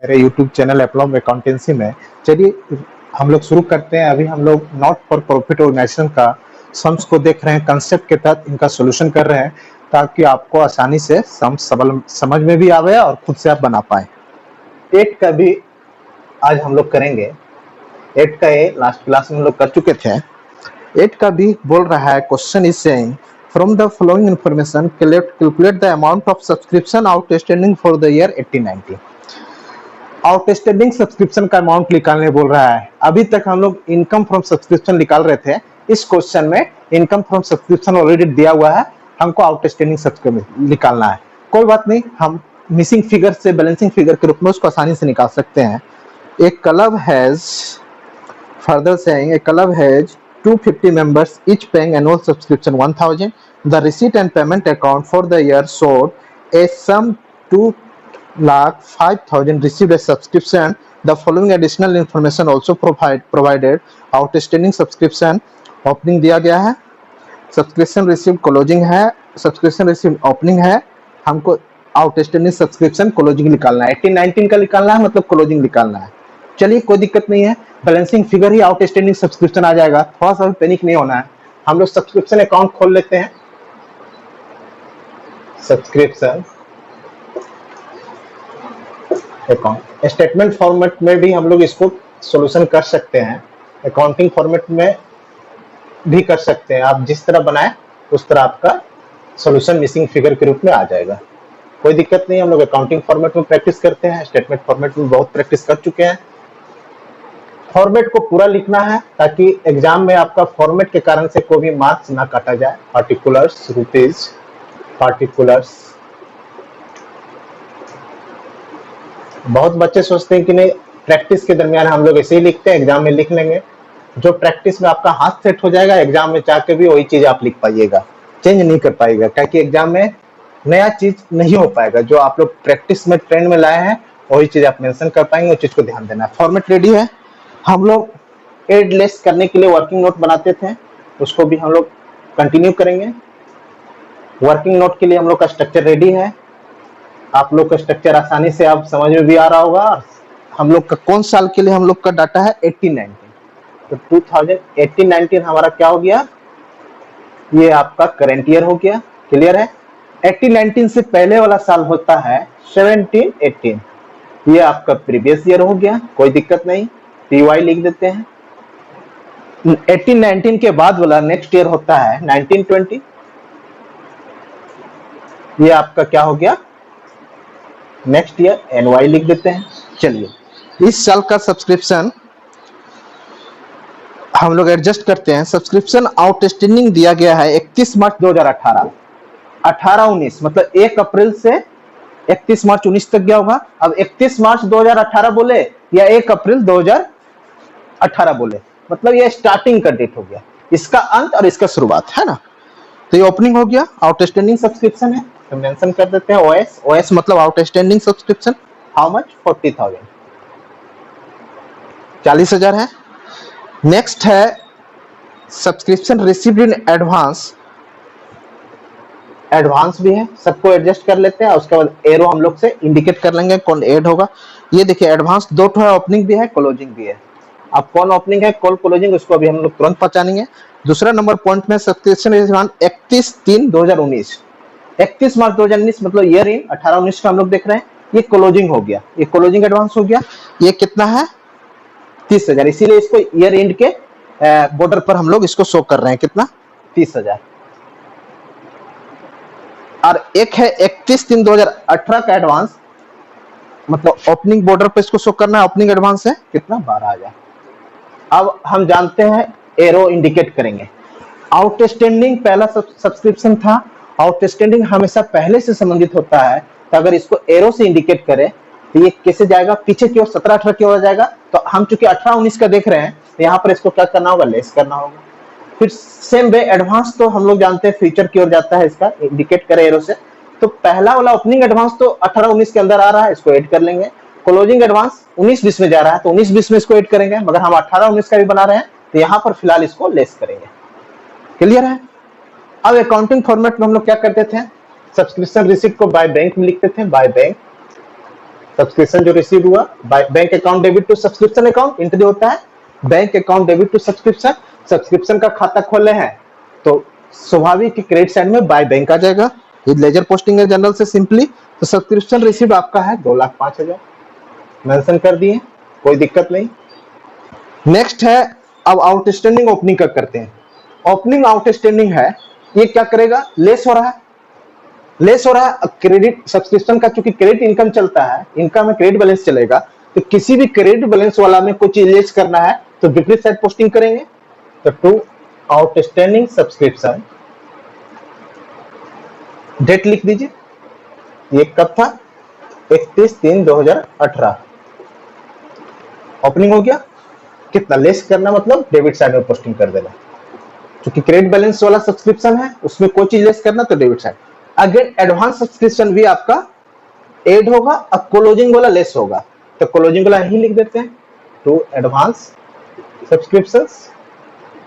मेरे YouTube channel एप्लॉम accountancy में। चलिए हम लोग शुरू करते हैं। अभी हम लोग नॉट फॉर प्रॉफिट ऑर्गेनाइजेशन का सम्स को देख रहे हैं, कंसेप्ट के तहत इनका सोल्यूशन कर रहे हैं ताकि आपको आसानी से समझ में भी आवे और खुद से आप बना पाए। 8 का भी आज हम लोग करेंगे। 8 का ये लास्ट क्लास में हम लोग कर चुके थे। 8 का भी बोल रहा है, question is saying from the following information calculate the amount of subscription outstanding for the year 18-19। Outstanding subscription का अमाउंट निकालने बोल रहा है। अभी तक हम लोग इनकम फ्रॉम सब्सक्रिप्शन निकाल रहे थे। इस क्वेश्चन में इनकम फ्रॉम सब्सक्रिप्शन ऑलरेडी दिया हुआ है, हमको आउटस्टैंडिंग सब्सक्रिप्शन निकालना है। कोई बात नहीं, हम मिसिंग फिगर से बैलेंसिंग फिगर के रूप में उसको आसानी से निकाल सकते हैं। A club has, further saying, a club has 250 members, each paying annual subscription 1,000. The receipt and payment account for the year showed a sum 2,05,000 received a subscription. The following additional information also provided. Outstanding subscription opening दिया गया है, subscription receive closing है, subscription receive opening है। हमको outstanding subscription closing निकालना है। 18-19 का निकालना है, मतलब क्लोजिंग निकालना है। चलिए कोई दिक्कत नहीं है, बैलेंसिंग फिगर ही आउटस्टैंडिंग सब्सक्रिप्शन आ जाएगा। थोड़ा सा भी पैनिक नहीं होना है। हम लोग सब्सक्रिप्शन अकाउंट खोल लेते हैं। सब्सक्रिप्शन अकाउंट स्टेटमेंट फॉर्मेट में भी हम लोग इसको सॉल्यूशन कर सकते हैं, अकाउंटिंग फॉर्मेट में भी कर सकते हैं। आप जिस तरह बनाए उस तरह आपका सॉल्यूशन मिसिंग फिगर के रूप में आ जाएगा। कोई दिक्कत नहीं, हम लोग अकाउंटिंग फॉर्मेट में प्रैक्टिस करते हैं, स्टेटमेंट फॉर्मेट में बहुत प्रैक्टिस कर चुके हैं। फॉर्मेट को पूरा लिखना है ताकि एग्जाम में आपका फॉर्मेट के कारण से कोई भी मार्क्स ना काटा जाए। Particulars, rupees, particulars. बहुत बच्चे सोचते हैं कि नहीं प्रैक्टिस के दरमियान हम लोग ऐसे ही लिखते हैं, एग्जाम में लिख लेंगे। जो प्रैक्टिस में आपका हाथ सेट हो जाएगा, एग्जाम में जाके भी वही चीज आप लिख पाइएगा, चेंज नहीं कर पाइएगा, क्योंकि एग्जाम में नया चीज नहीं हो पाएगा। जो आप लोग प्रैक्टिस में ट्रेंड में लाए हैं वही चीज आप मेंशन कर पाएंगे। उस चीज को ध्यान देना है। फॉर्मेट रेडी है। हम लोग एड लेस करने के लिए वर्किंग नोट बनाते थे, उसको भी हम लोग कंटिन्यू करेंगे। वर्किंग नोट के लिए हम लोग का स्ट्रक्चर रेडी है। आप लोग का स्ट्रक्चर आसानी से आप समझ में भी आ रहा होगा। हम लोग का कौन साल के लिए हम लोग का डाटा है 18-19, तो 2018-19 हमारा क्या हो गया, ये आपका करंट ईयर हो गया। क्लियर है। 18-19 से पहले वाला साल होता है 17-18, ये आपका प्रीवियस ईयर हो गया। कोई दिक्कत नहीं, पीवाई लिख देते हैं। 18-19 के बाद वाला नेक्स्ट ईयर होता है 19-20, ये आपका क्या हो गया, नेक्स्ट ईयर, एनवाई लिख देते हैं। चलिए इस साल का सब्सक्रिप्शन हम लोग एडजस्ट करते हैं। सब्सक्रिप्शन आउटस्टैंडिंग दिया गया है 31 मार्च 2018, 18-19 मतलब 1 अप्रैल से 31 मार्च 19 तक गया होगा। अब 31 मार्च 2018 बोले या 1 अप्रैल 2018 बोले, मतलब ये स्टार्टिंग का डेट हो गया, इसका अंत और इसका शुरुआत है ना। तो ये ओपनिंग हो गया, आउटस्टैंडिंग सब्सक्रिप्शन है तो मेंशन कर देते हैं ओएस। ओएस मतलब आउटस्टैंडिंग सब्सक्रिप्शन। हाउ मच, 40,000, 40,000 है। नेक्स्ट है subscription received in advance. Advance भी है, सबको एडजस्ट कर लेते हैं। उसके बाद एरो हम लोग से इंडिकेट कर लेंगे कौन ऐड होगा। ये देखिए एडवांस 2 है, ओपनिंग भी है, क्लोजिंग भी है। अब कौन ओपनिंग है कौन क्लोजिंग, उसको अभी हम लोग तुरंत पहचानेंगे। दूसरा नंबर पॉइंट में सब्सक्रिप्शन 31/3/2019, 31 मार्च 2019 मतलब ईयर इन 18-19 का हम लोग देख रहे हैं। ये क्लोजिंग हो गया, ये क्लोजिंग एडवांस हो गया। ये कितना है, 30,000, इसीलिए इसको ईयर एंड के बॉर्डर पर हम लोग इसको शो कर रहे हैं। कितना, 30,000। और एक है 31/3/2018 का एडवांस, मतलब ओपनिंग बॉर्डर पर इसको शो करना है। ओपनिंग एडवांस है कितना, 12,000। अब हम जानते हैं एरो इंडिकेट करेंगे। आउटस्टैंडिंग पहला सब्सक्रिप्शन था। आउटस्टैंडिंग हमेशा पहले से संबंधित होता है, तो अगर इसको एरो से इंडिकेट करें तो ये कैसे जाएगा, पीछे की ओर 17-18 की ओर जाएगा। तो हम चूंकि 18-19 का देख रहे हैं तो यहाँ पर इसको क्या करना होगा, लेस करना होगा। फिर सेम वे एडवांस तो हम लोग जानते हैं फ्यूचर की ओर जाता है, इसका इंडिकेट करें एरो से। तो पहला वाला ओपनिंग एडवांस तो 18-19 के अंदर आ रहा है, इसको ऐड कर लेंगे। क्लोजिंग एडवांस 19-20 में जा रहा है तो 19-20 में इसको ऐड करेंगे, मगर हम 18-19 का भी बना रहे हैं तो यहाँ पर फिलहाल इसको लेस करेंगे। क्लियर है। अब अकाउंटिंग फॉर्मेट में हम लोग क्या करते थे, सब्सक्रिप्शन रिसीट को बाय बैंक में लिखते थे, बाय बैंक। सब्सक्रिप्शन जो रिसीव हुआ by bank account debit to subscription account, entry होता है bank account debit to subscription. Subscription का खाता खोले हैं तो स्वाभाविक क्रेडिट साइड में बाय बैंक आ जाएगा। ये लेजर पोस्टिंग है जनरल से सिंपली। तो सब्सक्रिप्शन रिसीव आपका है 2,05,000 मेंशन कर दिए, कोई दिक्कत नहीं। नेक्स्ट है अब आउटस्टैंडिंग ओपनिंग का करते हैं। ओपनिंग आउटस्टैंडिंग है, ये क्या करेगा, लेस हो रहा है, लेस हो रहा है क्रेडिट सब्सक्रिप्शन का, चूंकि क्रेडिट इनकम चलता है, इनकम में क्रेडिट बैलेंस चलेगा, तो किसी भी क्रेडिट बैलेंस वाला में कुछ लेस करना है तो विपरीत साइड पोस्टिंग करेंगे। तो टू आउटस्टैंडिंग सब्सक्रिप्शन, डेट लिख दीजिए, ये कब था, 31/3/2018 ओपनिंग हो गया। कितना लेस करना, मतलब डेबिट साइड में पोस्टिंग कर देना, क्योंकि क्रेडिट बैलेंस वाला सब्सक्रिप्शन है उसमें कोई चीज लेस करना तो डेबिट साइड। अगर एडवांस सब्सक्रिप्शन भी आपका ऐड होगा, अब क्लोजिंग वाला लेस होगा तो क्लोजिंग वाला यही लिख देते हैं, टू एडवांस सब्सक्रिप्शंस,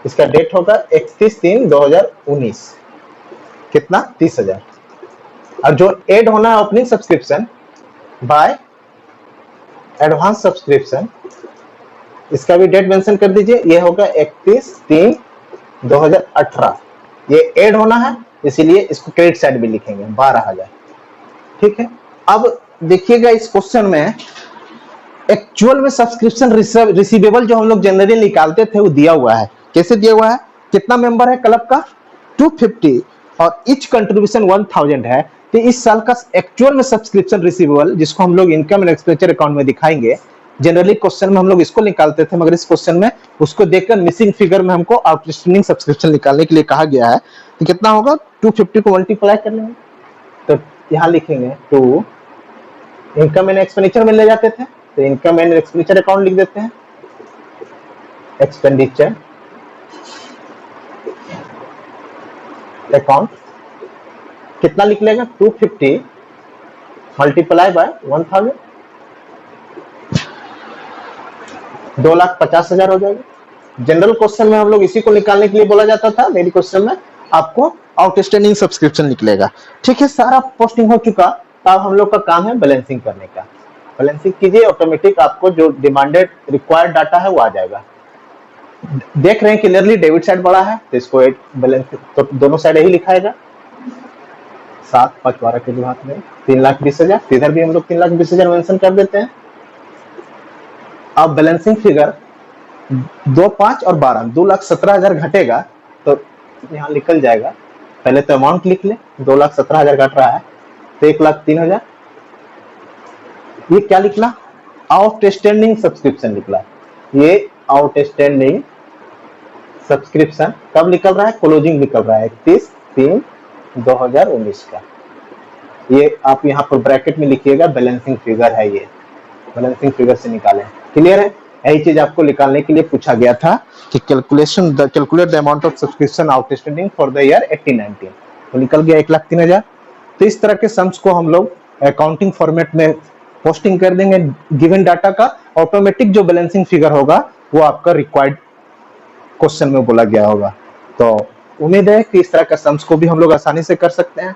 इसका डेट होगा 31/3/2019, कितना 30,000। और जो ऐड होना है opening subscription by advance subscription, इसका भी डेट मेंशन कर दीजिए, ये होगा 31/3/2018। ये ऐड होना है इसीलिए इसको क्रेडिट साइड भी लिखेंगे 12,000, ठीक है। अब देखिएगा इस क्वेश्चन में एक्चुअल में सब्सक्रिप्शन रिसीवेबल जो हम लोग जनरली निकालते थे वो दिया हुआ है। कैसे दिया हुआ है, कितना मेंबर है क्लब का 250 और ईच कंट्रीब्यूशन 1,000 है। तो इस साल का एक्चुअल में सब्सक्रिप्शन रिसीवेबल, जिसको हम लोग इनकम एंड एक्सपेंडिचर अकाउंट में दिखाएंगे, जनरली क्वेश्चन में हम लोग इसको निकालते थे, मगर इस क्वेश्चन में उसको देखकर मिसिंग फिगर में हमको आउटस्टैंडिंग सब्सक्रिप्शन निकालने के लिए कहा गया है। तो कितना होगा, 250 को मल्टीप्लाई कर लेंगे तो यहाँ लिखेंगे टू इनकम एंड एक्सपेंडिचर में ले जाते थे, तो इनकम एंड एक्सपेंडिचर अकाउंट लिख देते हैं, एक्सपेंडिचर अकाउंट कितना लिख लेगा, 250 मल्टीप्लाई बाय 1,000, 2,50,000 हो जाएगा। जनरल क्वेश्चन में हम लोग इसी को निकालने के लिए बोला जाता था, मेरी क्वेश्चन में आपको आउटस्टैंडिंग सब्सक्रिप्शन निकलेगा, ठीक है। सारा पोस्टिंग हो चुका, अब हम लोग का काम है बैलेंसिंग करने का। बैलेंसिंग कीजिए, ऑटोमेटिक आपको जो डिमांडेड रिक्वायर्ड डाटा है वो आ जाएगा। देख रहे हैं क्लियरली डेबिट साइड बड़ा है तो इसको बैलेंस तो दोनों साइड यही लिखाएगा, 7, 5, 12 के हाथ में 3,20,000, इधर भी हम लोग 3,20,000 मेंशन कर देते हैं। अब बैलेंसिंग फिगर 2, 5 और 12, 2,17,000 घटेगा तो यहाँ निकल जाएगा। पहले तो अमाउंट लिख ले, 2,17,000 घट रहा है तो 1,03,000। ये क्या निकला, आउटस्टैंडिंग सब्सक्रिप्शन निकला। ये आउटस्टैंडिंग सब्सक्रिप्शन कब निकल रहा है, क्लोजिंग निकल रहा है 31/3/2019 का। ये आप यहाँ पर ब्रैकेट में लिखिएगा, बैलेंसिंग फिगर है, ये बैलेंसिंग फिगर से निकाले। क्लियर है, यही चीज आपको निकालने के लिए पूछा गया था कि calculate the amount of subscription outstanding for the year 18-19, तो निकल गया 1,03,000। तो इस तरह के सम्स को हम लोग अकाउंटिंग फॉर्मेट में पोस्टिंग कर देंगे। गिवन डाटा का ऑटोमेटिक जो बैलेंसिंग फिगर होगा वो आपका रिक्वायर्ड क्वेश्चन में बोला गया होगा। तो उम्मीद है कि इस तरह का सम्स को भी हम लोग आसानी से कर सकते हैं,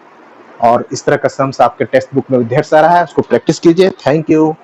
और इस तरह का सम्स आपके टेक्स्ट बुक में ढेर सारा है, उसको प्रैक्टिस कीजिए। Thank you.